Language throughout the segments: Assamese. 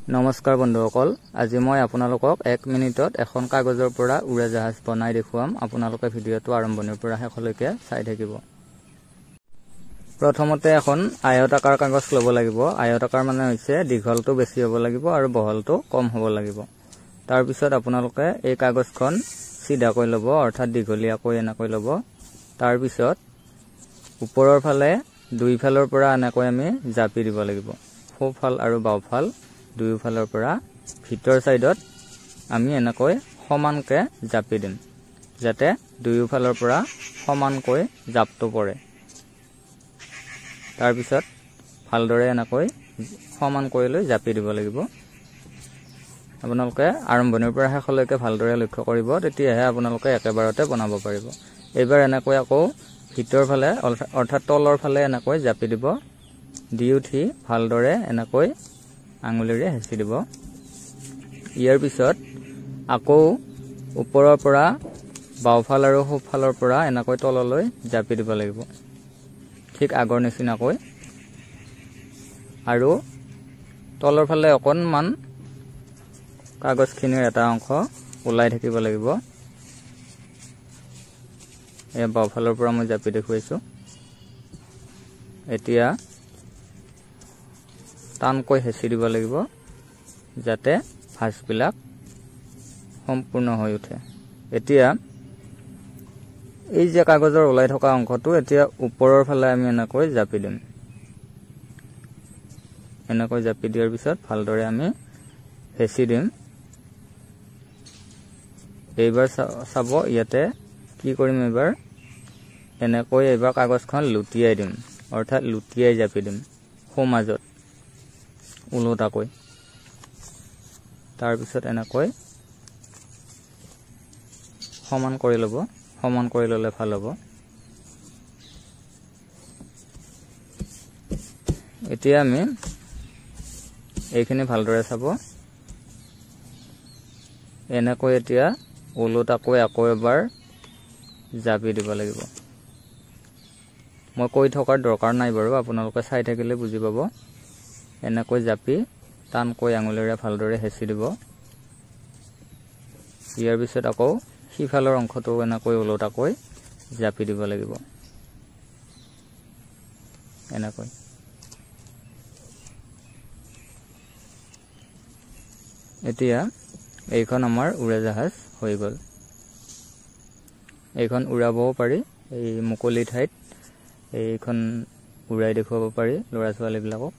নমস্কাৰ বন্ধুসকল, আজি মই আপোনালোকক 1 মিনিটত এখন কাগজৰ পৰা উৰাজাহাজ বনাই দেখুৱাম। আপোনালোকে ভিডিঅ'টো আৰম্ভণিৰ পৰা শেষলৈকে চাই থাকিব। প্ৰথমতে এখন আয়তাকাৰ কাগজ ল'ব লাগিব। আয়তাকাৰ মানে হৈছে দীঘলটো বেছি হ'ব লাগিব আৰু বহলটো কম হ'ব লাগিব। তাৰ পিছত আপোনালোকে এই কাগজখন সিধাকৈ ল'ব, অৰ্থাৎ দীঘলীয়াকৈ এনেকৈ ল'ব। তাৰ পিছত ওপৰৰ ফালে দুই ফালৰ পৰা এনেকৈ আমি জাপি দিব লাগিব। সোঁফাল আৰু বাওঁফাল দুয়োফালৰ পৰা ভিতৰ সাইডত আমি এনেকৈ সমানকৈ জাপি দিম, যাতে দুয়োফালৰ পৰা সমানকৈ জাপটো পৰে। তাৰ পিছত ভালদৰে এনেকৈ সমান কৰি লৈ জাপি দিব লাগিব। আপোনালোকে আৰম্ভণিৰ পৰা শেষলৈকে ভালদৰে লক্ষ্য কৰিব, তেতিয়াহে আপোনালোকে একেবাৰতে বনাব পাৰিব। এইবাৰ এনেকৈ আকৌ ভিতৰ ফালে অৰ্থাৎ তলৰ ফালে এনেকৈ জাপি দিব। দি উঠি ভালদৰে এনেকৈ আঙুলিৰে হেঁচি দিব। ইয়াৰ পিছত আকৌ ওপৰৰ পৰা বাওঁফাল আৰু সোঁফালৰ পৰা এনেকৈ তললৈ জাপি দিব লাগিব, ঠিক আগৰ নিচিনাকৈ। আৰু তলৰ ফালে অকণমান কাগজখিনিৰ এটা অংশ ওলাই থাকিব লাগিব। এয়া বাওঁফালৰ পৰা মই জাপি দেখুৱাইছোঁ। এতিয়া টানকৈ হেঁচি দিব লাগিব, যাতে ভাঁজবিলাক সম্পূৰ্ণ হৈ উঠে। এতিয়া এই যে কাগজৰ ওলাই থকা অংশটো এতিয়া ওপৰৰ ফালে আমি এনেকৈ জাপি দিম। এনেকৈ জাপি দিয়াৰ পিছত ভালদৰে আমি হেঁচি দিম। এইবাৰ চাব, ইয়াতে কি কৰিম, এনেকৈ এইবাৰ কাগজখন লুটিয়াই দিম, অৰ্থাৎ লুটিয়াই জাপি দিম সোঁমাজত ওলোটাকৈ। তাৰপিছত এনেকৈ সমান কৰি ল'ব। সমান কৰি ল'লে ভাল হ'ব। এতিয়া আমি এইখিনি ভালদৰে চাব। এনেকৈ এতিয়া ওলোটাকৈ আকৌ এবাৰ জাপি দিব লাগিব। মই কৈ থকাৰ দৰকাৰ নাই বাৰু, আপোনালোকে চাই থাকিলে বুজি পাব। এনেকৈ জাপি টানকৈ আঙুলিৰে ভালদৰে হেঁচি দিব। ইয়াৰ পিছত আকৌ সিফালৰ অংশটো এনেকৈ ওলোটাকৈ জাপি দিব লাগিব, এনেকৈ। এতিয়া এইখন আমাৰ উৰাজাহাজ হৈ গ'ল। এইখন উৰাবও পাৰি, এই মুকলি ঠাইত এইখন উৰাই দেখুৱাব পাৰি ল'ৰা ছোৱালীবিলাকক।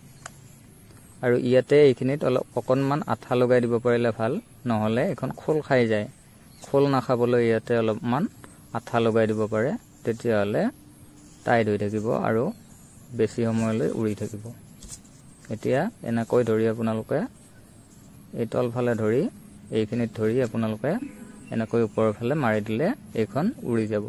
আৰু ইয়াতে এইখিনিত অকণমান আঠা লগাই দিব পাৰিলে ভাল, নহ'লে এইখন খোল খাই যায়। খোল নাখাবলৈ ইয়াতে অলপমান আঠা লগাই দিব পাৰে, তেতিয়াহ'লে টাইট হৈ থাকিব আৰু বেছি সময়লৈ উৰি থাকিব। এতিয়া এনেকৈ ধৰি আপোনালোকে এই তলফালে ধৰি এইখিনিত ধৰি আপোনালোকে এনেকৈ ওপৰৰ ফালে মাৰি দিলে এইখন উৰি যাব।